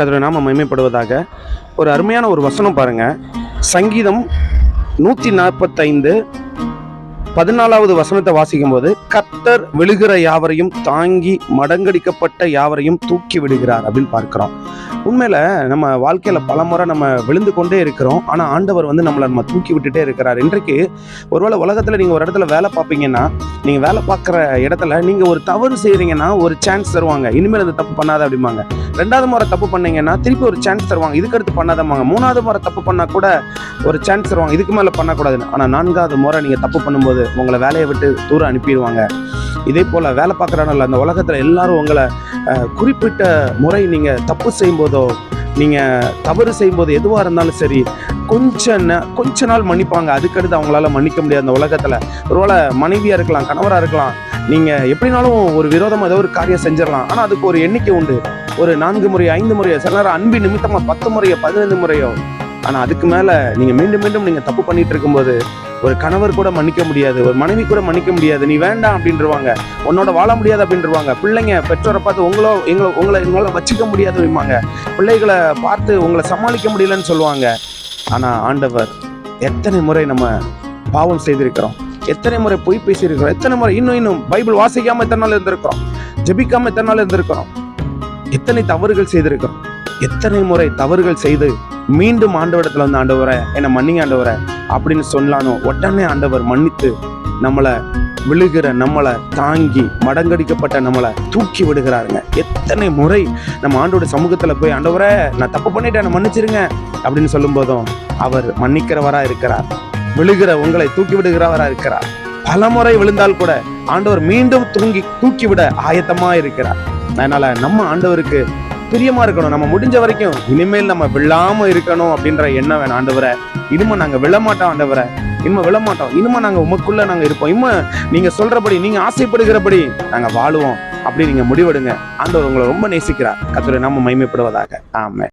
கர்த்தருடைய நாமம் மகிமைப்படுவதாக. ஒரு அருமையான ஒரு வசனம் பாருங்க. சங்கீதம் 145 14வது வசனத்தை வாசிக்கும் போது, கர்த்தர் விழுகிற யாவரையும் தாங்கி மடங்கடிக்கப்பட்ட யாவரையும் தூக்கி விடுகிறார் அப்படின்னு பார்க்கிறோம். உண்மையில நம்ம வாழ்க்கையில பல முறை நம்ம விழுந்து கொண்டே இருக்கிறோம். ஆனா ஆண்டவர் நம்ம தூக்கி விட்டுட்டே இருக்கிறார். இன்றைக்கு ஒருவேளை உலகத்துல நீங்க ஒரு இடத்துல வேலை பார்ப்பீங்கன்னா, நீங்க வேலை பார்க்குற இடத்துல நீங்க ஒரு தவறு செய்யறீங்கன்னா ஒரு சான்ஸ் தருவாங்க. இனிமேல் இந்த தப்பு பண்ணாத அப்படிம்பாங்க. 2வது முறை தப்பு பண்ணீங்கன்னா திருப்பி ஒரு சான்ஸ் தருவாங்க. இதுக்கு அடுத்து பண்ணாதம்பாங்க. 3வது முறை தப்பு பண்ணா கூட ஒரு சான்ஸ் தருவாங்க. இதுக்கு மேல பண்ணக்கூடாதுன்னு. ஆனா 4வது முறை நீங்க தப்பு பண்ணும்போது உங்களை வேலையை விட்டு தூரம் அனுப்பிடுவாங்க. இதே போல வேலை பார்க்குறாங்கல்ல, அந்த உலகத்துல எல்லாரும் உங்களை குறிப்பிட்ட முறை நீங்க தப்பு செய்யும்போதோ, நீங்க தவறு செய்யும்போது எதுவாக இருந்தாலும் சரி, கொஞ்ச நாள் மன்னிப்பாங்க. அதுக்கடுத்து அவங்களால மன்னிக்க முடியாது. அந்த உலகத்துல ஒருவேளை மனைவியா இருக்கலாம், கணவரா இருக்கலாம், நீங்க எப்படினாலும் ஒரு விரோதமா ஏதோ ஒரு காரியம் செஞ்சிடலாம். ஆனா அதுக்கு ஒரு எண்ணிக்கை உண்டு. ஒரு 4 முறையோ 5 முறையோ, சில நேரம் அன்பின் நிமித்தமா 10 முறையோ 15 முறையோ. ஆனா அதுக்கு மேல நீங்க மீண்டும் மீண்டும் நீங்க தப்பு பண்ணிட்டு இருக்கும்போது ஒரு கணவர் கூட மன்னிக்க முடியாது, ஒரு மனைவி கூட மன்னிக்க முடியாது. நீ வேண்டாம் அப்படின்றவாங்க, உன்னோட வாழ முடியாது அப்படின்றவாங்க. பிள்ளைங்க பெற்றோரை பார்த்து உங்களை எங்களால் வச்சுக்க முடியாது அப்படிம்பாங்க. பிள்ளைகளை பார்த்து உங்களை சமாளிக்க முடியலன்னு சொல்லுவாங்க. ஆனா ஆண்டவர் எத்தனை முறை நம்ம பாவம் செய்திருக்கிறோம், எத்தனை முறை பொய் பேசியிருக்கிறோம், எத்தனை முறை இன்னும் பைபிள் வாசிக்காம எத்தனை நாள் இருந்திருக்கிறோம், ஜெபிக்காம எத்தனை நாள் இருந்திருக்கிறோம், எத்தனை தவறுகள் செய்திருக்கிறோம். எத்தனை முறை தவறுகள் செய்து மீண்டும் ஆண்டவரிடத்துல வந்து, ஆண்டவரை என்னை மன்னிங்க ஆண்டவரை அப்படின்னு சொன்னாலும் உடனே ஆண்டவர் மன்னித்து நம்மளை விழுகிற நம்மளை தாங்கி மடங்கடிக்கப்பட்ட நம்மளை தூக்கி விடுகிறாருங்க. எத்தனை முறை நம்ம ஆண்டோட சமூகத்துல போய், ஆண்டவரை நான் தப்பு பண்ணிட்டேன் என்னை மன்னிச்சிருங்க அப்படின்னு சொல்லும் போதும் அவர் மன்னிக்கிறவரா இருக்கிறார். விழுகிற உங்களை தூக்கி விடுகிறவரா இருக்கிறார். பல முறை விழுந்தால் கூட ஆண்டவர் மீண்டும் தூக்கி விட ஆயத்தமா இருக்கிறார். அதனால நம்ம ஆண்டவருக்கு பிரியமா இருக்கணும். நம்ம முடிஞ்ச வரைக்கும் இனிமேல் நம்ம விழாம இருக்கணும் அப்படின்ற எண்ணம் வேணும். ஆண்டவரை இனிமே நாங்க விழமாட்டோம், ஆண்டவரை இனிமே விழமாட்டோம், இனிமே நாங்க உமக்குள்ள நாங்க இருப்போம், இனிமே நீங்க சொல்றபடி நீங்க ஆசைப்படுகிறபடி நாங்க வாழுவோம் அப்படி நீங்க முடிவெடுங்க. ஆண்டவர் உங்களை ரொம்ப நேசிக்கிறார். கர்த்தருடைய நாமம் மகிமைப்படுவதாக. ஆமென்.